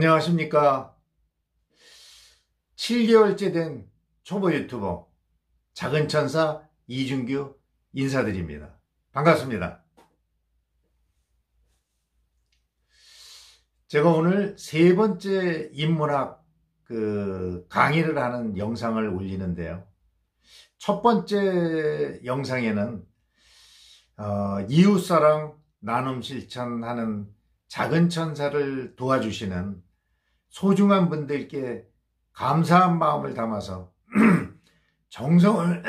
안녕하십니까. 7개월째 된 초보 유튜버 작은 천사 이준규 인사드립니다. 반갑습니다. 제가 오늘 세 번째 인문학 강의를 하는 영상을 올리는데요. 첫 번째 영상에는 이웃사랑 나눔 실천하는 작은 천사를 도와주시는 소중한 분들께 감사한 마음을 담아서 정성을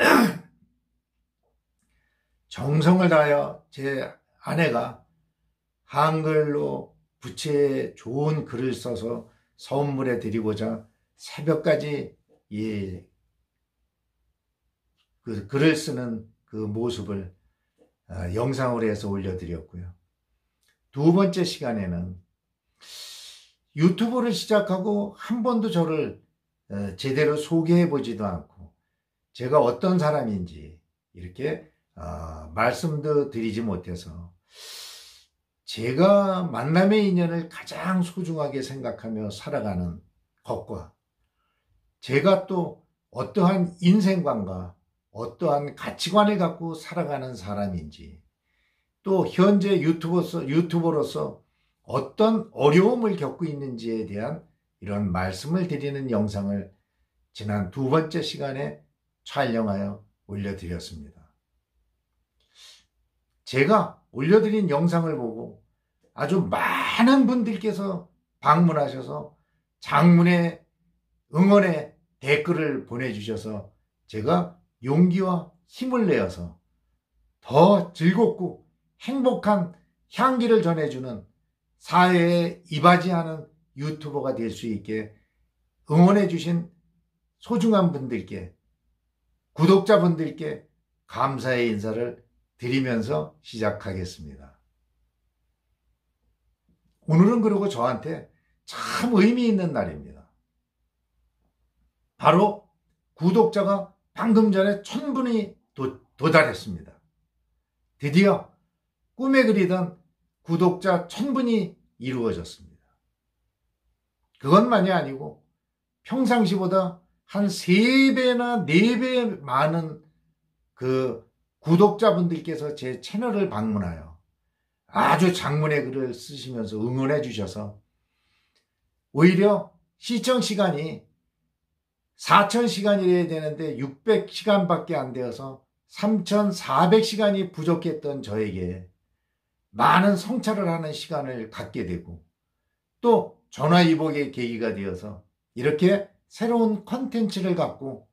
다하여 제 아내가 한글로 부채에 좋은 글을 써서 선물해 드리고자 새벽까지 그 글을 쓰는 그 모습을 영상으로 해서 올려드렸고요. 두 번째 시간에는 유튜브를 시작하고 한 번도 저를 제대로 소개해 보지도 않고 제가 어떤 사람인지 이렇게 말씀도 드리지 못해서 제가 만남의 인연을 가장 소중하게 생각하며 살아가는 것과 제가 또 어떠한 인생관과 어떠한 가치관을 갖고 살아가는 사람인지 또 현재 유튜버로서 어떤 어려움을 겪고 있는지에 대한 이런 말씀을 드리는 영상을 지난 두 번째 시간에 촬영하여 올려드렸습니다. 제가 올려드린 영상을 보고 아주 많은 분들께서 방문하셔서 장문의 응원의 댓글을 보내주셔서 제가 용기와 힘을 내어서 더 즐겁고 행복한 향기를 전해주는 사회에 이바지하는 유튜버가 될 수 있게 응원해 주신 소중한 분들께, 구독자분들께 감사의 인사를 드리면서 시작하겠습니다. 오늘은 그리고 저한테 참 의미 있는 날입니다. 바로 구독자가 방금 전에 1000분이 도달했습니다. 드디어 꿈에 그리던 구독자 1000분이 이루어졌습니다. 그것만이 아니고 평상시보다 한 3배나 4배 많은 그 구독자분들께서 제 채널을 방문하여 아주 장문의 글을 쓰시면서 응원해 주셔서 오히려 시청 시간이 4000시간이래야 되는데 600시간밖에 안 되어서 3400시간이 부족했던 저에게 많은 성찰을 하는 시간을 갖게 되고 또 전화위복의 계기가 되어서 이렇게 새로운 컨텐츠를 갖고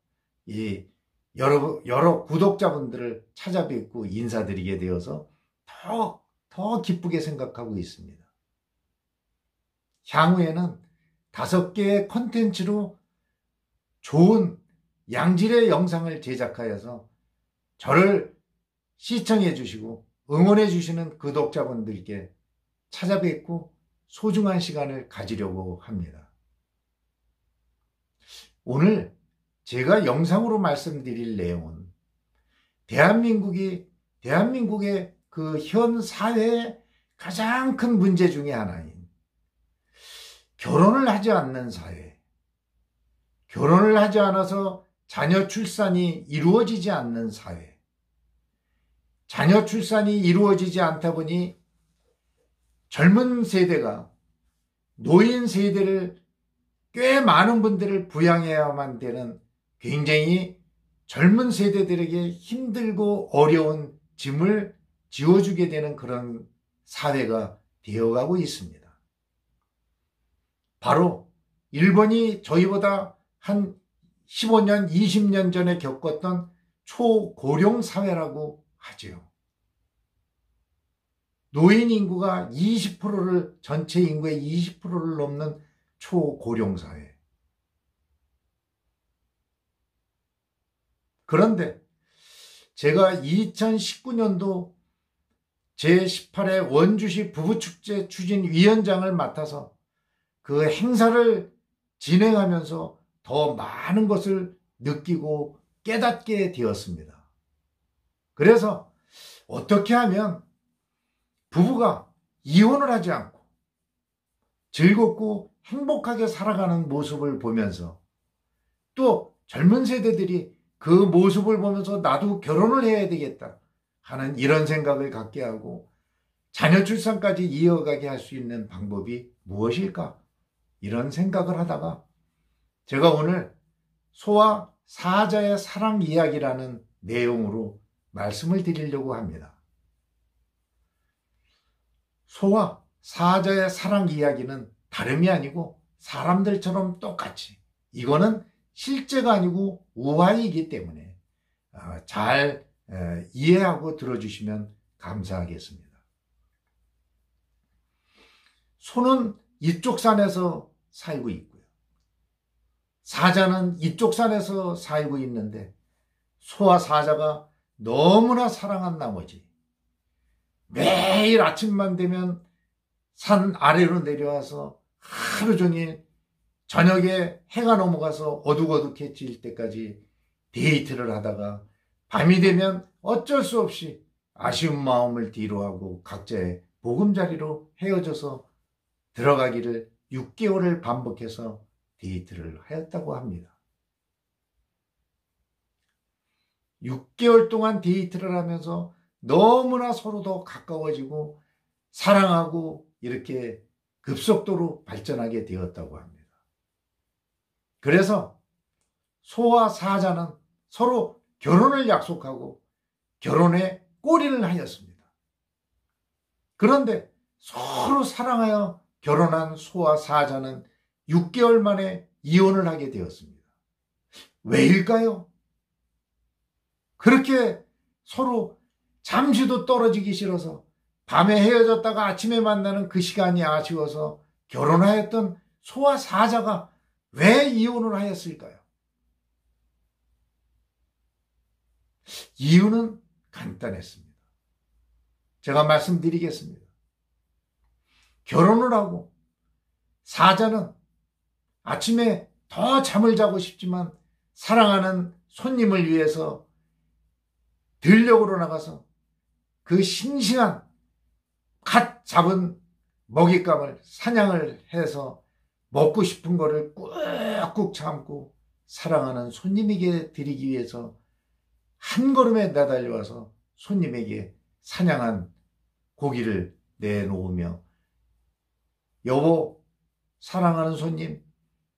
여러 구독자분들을 찾아뵙고 인사드리게 되어서 더 기쁘게 생각하고 있습니다. 향후에는 5개의 컨텐츠로 좋은 양질의 영상을 제작하여서 저를 시청해 주시고 응원해 주시는 구독자분들께 찾아뵙고 소중한 시간을 가지려고 합니다. 오늘 제가 영상으로 말씀드릴 내용은 대한민국의 그 현 사회의 가장 큰 문제 중에 하나인 결혼을 하지 않는 사회, 결혼을 하지 않아서 자녀 출산이 이루어지지 않는 사회, 자녀 출산이 이루어지지 않다 보니 젊은 세대가 노인 세대를 꽤 많은 분들을 부양해야만 되는 굉장히 젊은 세대들에게 힘들고 어려운 짐을 지워주게 되는 그런 사회가 되어가고 있습니다. 바로 일본이 저희보다 한 15년, 20년 전에 겪었던 초고령 사회라고 하죠. 노인 인구가 20%를 전체 인구의 20%를 넘는 초고령 사회. 그런데 제가 2019년도 제18회 원주시 부부축제 추진위원장을 맡아서 그 행사를 진행하면서 더 많은 것을 느끼고 깨닫게 되었습니다. 그래서 어떻게 하면 부부가 이혼을 하지 않고 즐겁고 행복하게 살아가는 모습을 보면서 또 젊은 세대들이 그 모습을 보면서 나도 결혼을 해야 되겠다 하는 이런 생각을 갖게 하고 자녀 출산까지 이어가게 할 수 있는 방법이 무엇일까? 이런 생각을 하다가 제가 오늘 소와 사자의 사랑 이야기라는 내용으로 말씀을 드리려고 합니다. 소와 사자의 사랑 이야기는 다름이 아니고 사람들처럼 똑같이, 이거는 실제가 아니고 우화이기 때문에 잘 이해하고 들어주시면 감사하겠습니다. 소는 이쪽 산에서 살고 있고요. 사자는 이쪽 산에서 살고 있는데 소와 사자가 너무나 사랑한 나머지 매일 아침만 되면 산 아래로 내려와서 하루 종일 저녁에 해가 넘어가서 어둑어둑해질 때까지 데이트를 하다가 밤이 되면 어쩔 수 없이 아쉬운 마음을 뒤로하고 각자의 보금자리로 헤어져서 들어가기를 6개월을 반복해서 데이트를 하였다고 합니다. 6개월 동안 데이트를 하면서 너무나 서로 더 가까워지고 사랑하고 이렇게 급속도로 발전하게 되었다고 합니다. 그래서 소와 사자는 서로 결혼을 약속하고 결혼에 꼬리를 하였습니다. 그런데 서로 사랑하여 결혼한 소와 사자는 6개월 만에 이혼을 하게 되었습니다. 왜일까요? 그렇게 서로 잠시도 떨어지기 싫어서 밤에 헤어졌다가 아침에 만나는 그 시간이 아쉬워서 결혼하였던 소와 사자가 왜 이혼을 하였을까요? 이유는 간단했습니다. 제가 말씀드리겠습니다. 결혼을 하고 사자는 아침에 더 잠을 자고 싶지만 사랑하는 손님을 위해서 들녘으로 나가서 그 싱싱한 갓 잡은 먹잇감을 사냥을 해서 먹고 싶은 거를 꾹꾹 참고 사랑하는 손님에게 드리기 위해서 한 걸음에 나달려와서 손님에게 사냥한 고기를 내놓으며, 여보, 사랑하는 손님,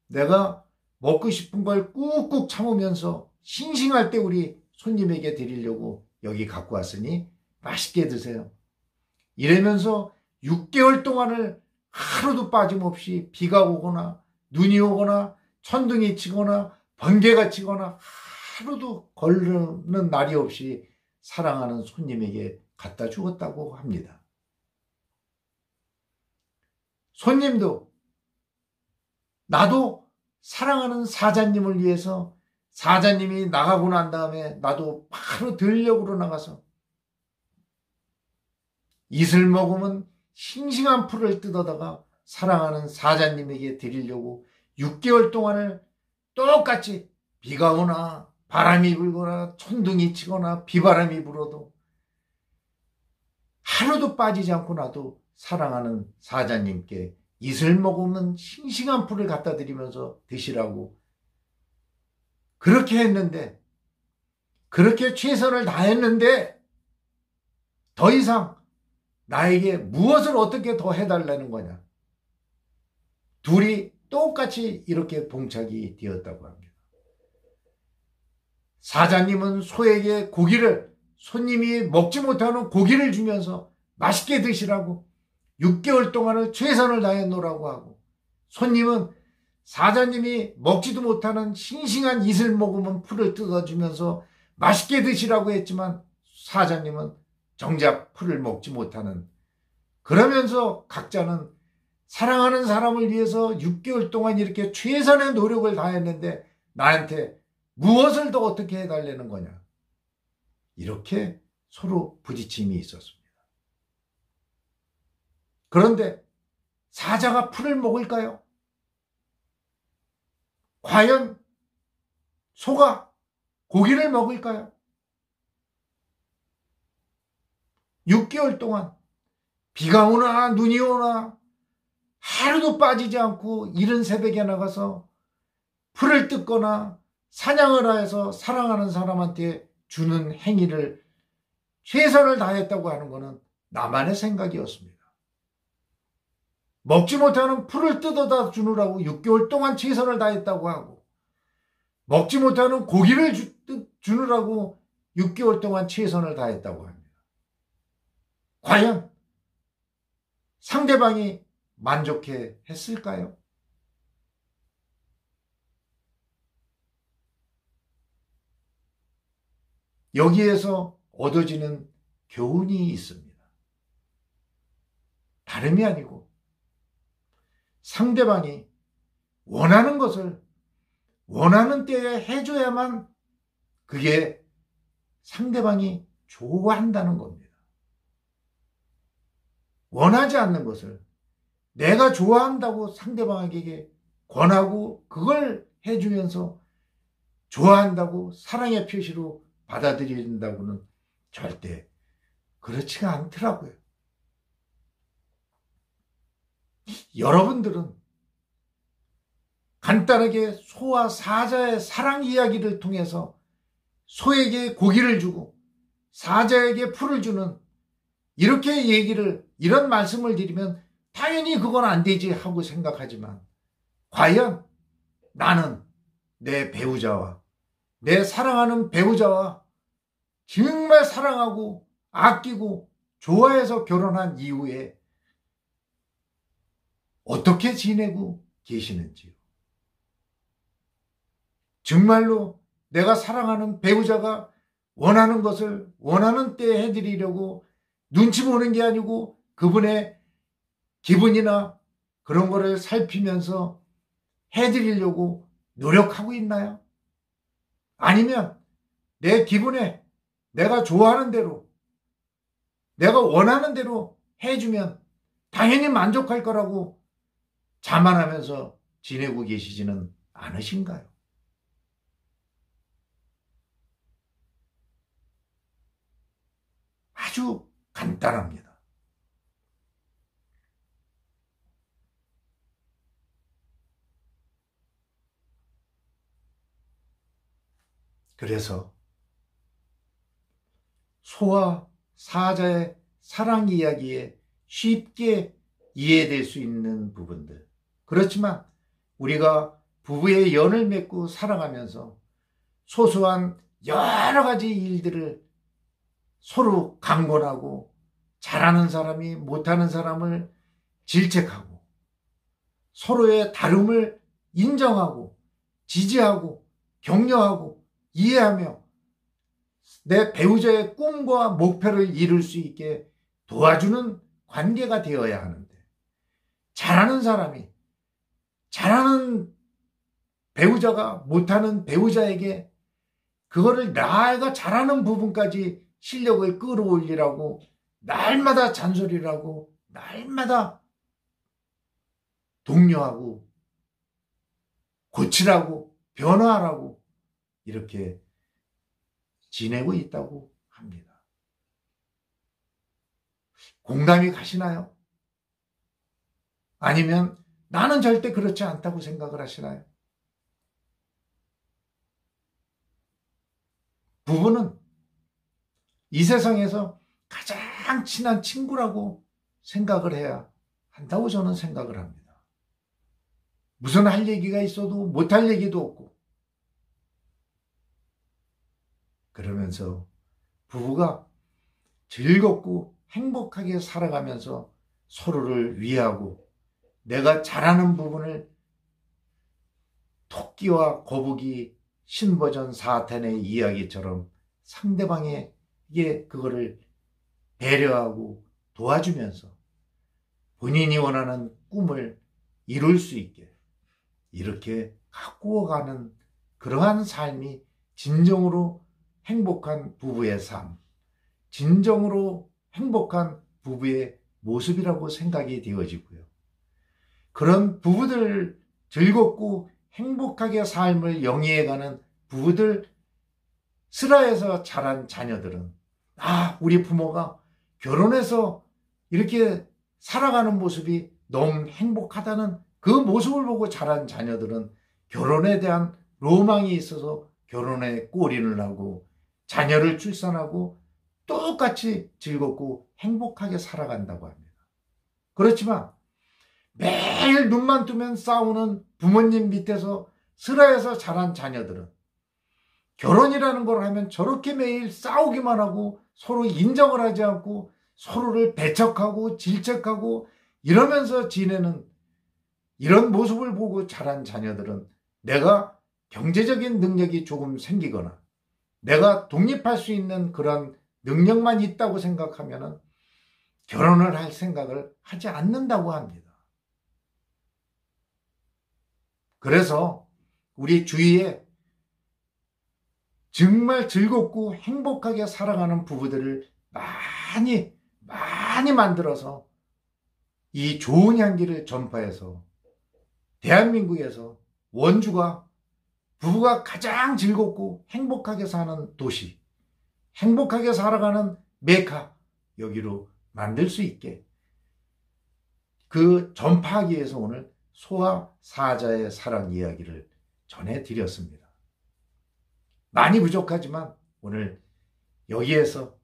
내가 먹고 싶은 걸 꾹꾹 참으면서 싱싱할 때 우리 손님에게 드리려고 여기 갖고 왔으니 맛있게 드세요. 이러면서 6개월 동안을 하루도 빠짐없이 비가 오거나 눈이 오거나 천둥이 치거나 번개가 치거나 하루도 걸르는 날이 없이 사랑하는 손님에게 갖다 주었다고 합니다. 손님도 나도 사랑하는 사자님을 위해서 사자님이 나가고 난 다음에 나도 바로 들녘으로 나가서 이슬 머금은 싱싱한 풀을 뜯어다가 사랑하는 사자님에게 드리려고 6개월 동안을 똑같이 비가 오나 바람이 불거나 천둥이 치거나 비바람이 불어도 하루도 빠지지 않고 나도 사랑하는 사자님께 이슬 머금은 싱싱한 풀을 갖다 드리면서 드시라고 그렇게 했는데, 그렇게 최선을 다했는데 더 이상 나에게 무엇을 어떻게 더 해달라는 거냐. 둘이 똑같이 이렇게 봉착이 되었다고 합니다. 사자님은 소에게 고기를, 손님이 먹지 못하는 고기를 주면서 맛있게 드시라고 6개월 동안을 최선을 다해 놓으라고 하고, 손님은 사자님이 먹지도 못하는 싱싱한 이슬 머금은 풀을 뜯어주면서 맛있게 드시라고 했지만 사자님은 정작 풀을 먹지 못하는, 그러면서 각자는 사랑하는 사람을 위해서 6개월 동안 이렇게 최선의 노력을 다했는데 나한테 무엇을 더 어떻게 해달라는 거냐. 이렇게 서로 부딪힘이 있었습니다. 그런데 사자가 풀을 먹을까요? 과연 소가 고기를 먹을까요? 6개월 동안 비가 오나 눈이 오나 하루도 빠지지 않고 이른 새벽에 나가서 풀을 뜯거나 사냥을 해서 사랑하는 사람한테 주는 행위를 최선을 다했다고 하는 것은 나만의 생각이었습니다. 먹지 못하는 풀을 뜯어다 주느라고 6개월 동안 최선을 다했다고 하고, 먹지 못하는 고기를 주느라고 6개월 동안 최선을 다했다고 합니다. 과연 상대방이 만족해 했을까요? 여기에서 얻어지는 교훈이 있습니다. 다름이 아니고 상대방이 원하는 것을 원하는 때에 해줘야만 그게 상대방이 좋아한다는 겁니다. 원하지 않는 것을 내가 좋아한다고 상대방에게 권하고 그걸 해주면서 좋아한다고 사랑의 표시로 받아들인다고는 절대 그렇지가 않더라고요. 여러분들은 간단하게 소와 사자의 사랑 이야기를 통해서 소에게 고기를 주고 사자에게 풀을 주는 이렇게 이런 말씀을 드리면 당연히 그건 안 되지 하고 생각하지만, 과연 나는 내 배우자와 내 사랑하는 배우자와 정말 사랑하고 아끼고 좋아해서 결혼한 이후에 어떻게 지내고 계시는지요? 정말로 내가 사랑하는 배우자가 원하는 것을 원하는 때에 해드리려고 눈치 보는 게 아니고 그분의 기분이나 그런 거를 살피면서 해드리려고 노력하고 있나요? 아니면 내 기분에 내가 좋아하는 대로 내가 원하는 대로 해주면 당연히 만족할 거라고 자만하면서 지내고 계시지는 않으신가요? 아주 간단합니다. 그래서 소와 사자의 사랑 이야기에 쉽게 이해될 수 있는 부분들, 그렇지만 우리가 부부의 연을 맺고 살아가면서 소소한 여러 가지 일들을 서로 강권하고 잘하는 사람이 못하는 사람을 질책하고 서로의 다름을 인정하고 지지하고 격려하고 이해하며 내 배우자의 꿈과 목표를 이룰 수 있게 도와주는 관계가 되어야 하는데, 잘하는 사람이 잘하는 배우자가 못하는 배우자에게 그거를 나가 잘하는 부분까지 실력을 끌어올리라고 날마다 잔소리를 하고 날마다 독려하고 고치라고 변화하라고 이렇게 지내고 있다고 합니다. 공감이 가시나요? 아니면 나는 절대 그렇지 않다고 생각을 하시나요? 부부는 이 세상에서 가장 친한 친구라고 생각을 해야 한다고 저는 생각을 합니다. 무슨 할 얘기가 있어도 못할 얘기도 없고, 그러면서 부부가 즐겁고 행복하게 살아가면서 서로를 위하고 내가 잘하는 부분을 토끼와 거북이 신버전 4탄의 이야기처럼 상대방에게 그거를 배려하고 도와주면서 본인이 원하는 꿈을 이룰 수 있게 이렇게 가꾸어가는 그러한 삶이 진정으로 행복한 부부의 삶, 진정으로 행복한 부부의 모습이라고 생각이 되어지고요. 그런 부부들, 즐겁고 행복하게 삶을 영위해가는 부부들, 슬하에서 자란 자녀들은 우리 부모가 결혼해서 이렇게 살아가는 모습이 너무 행복하다는 그 모습을 보고 자란 자녀들은 결혼에 대한 로망이 있어서 결혼에 골인을 하고 자녀를 출산하고 똑같이 즐겁고 행복하게 살아간다고 합니다. 그렇지만 매일 눈만 뜨면 싸우는 부모님 밑에서 슬하에서 자란 자녀들은 결혼이라는 걸 하면 저렇게 매일 싸우기만 하고 서로 인정을 하지 않고 서로를 배척하고 질책하고 이러면서 지내는 이런 모습을 보고 자란 자녀들은 내가 경제적인 능력이 조금 생기거나 내가 독립할 수 있는 그런 능력만 있다고 생각하면 결혼을 할 생각을 하지 않는다고 합니다. 그래서 우리 주위에 정말 즐겁고 행복하게 살아가는 부부들을 많이 만들어서 이 좋은 향기를 전파해서 대한민국에서 원주가 부부가 가장 즐겁고 행복하게 사는 도시, 행복하게 살아가는 메카, 여기로 만들 수 있게 그 전파하기 위해서 오늘 소와 사자의 사랑 이야기를 전해드렸습니다. 많이 부족하지만 오늘 여기에서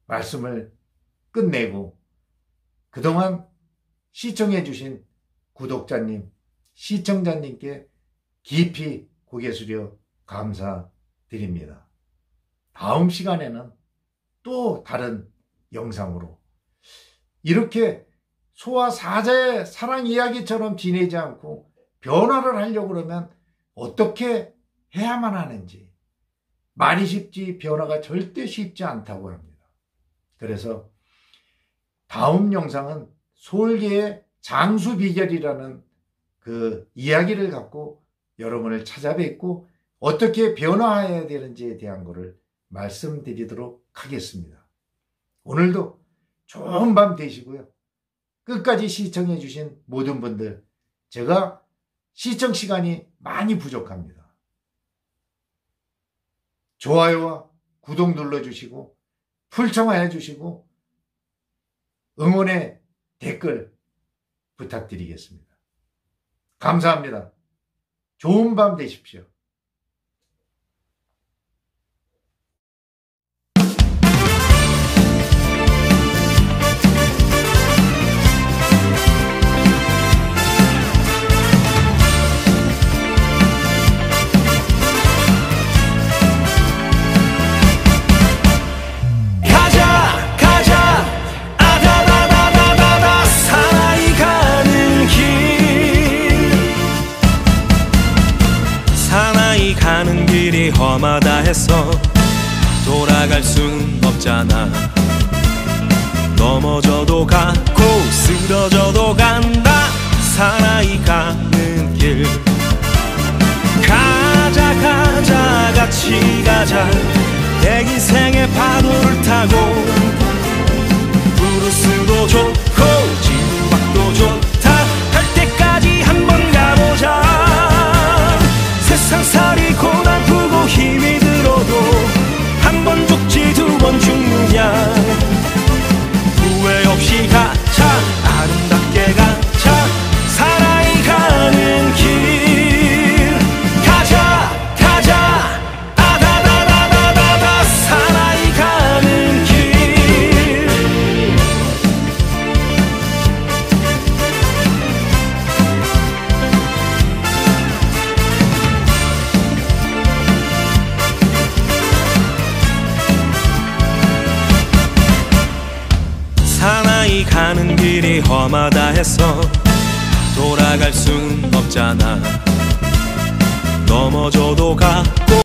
말씀을 끝내고 그동안 시청해 주신 구독자님, 시청자님께 깊이 고개 숙여 감사드립니다. 다음 시간에는 또 다른 영상으로 이렇게 소와 사자의 사랑 이야기처럼 지내지 않고 변화를 하려고 그러면 어떻게 해야만 하는지, 말이 쉽지 변화가 절대 쉽지 않다고 합니다. 그래서 다음 영상은 소울계의 장수 비결이라는 그 이야기를 갖고 여러분을 찾아뵙고 어떻게 변화해야 되는지에 대한 것을 말씀드리도록 하겠습니다. 오늘도 좋은 밤 되시고요. 끝까지 시청해 주신 모든 분들, 제가 시청 시간이 많이 부족합니다. 좋아요와 구독 눌러주시고 풀청해 주시고 응원의 댓글 부탁드리겠습니다. 감사합니다. 좋은 밤 되십시오. 가는 길이 험하다 해서 돌아갈 순 없잖아. 넘어져도 가고 쓰러져도 간다. 사나이 가는 길 가자 같이 가자. 내 인생의 파도를 타고 브루스도 좋고 진박도 좋다. 갈 때까지 한번 가보자. 세상살이 고달프고 힘이 들어도 한 번 죽지 두 번 죽느냐. 후회 없이 가자. 아름답게 가자. 사나이 가는 길 가자 아다다다다다다. 사나이 가는 길 사나이 가는 길이 험하다 해서 돌아갈 순 없잖아. 넘어져도 가고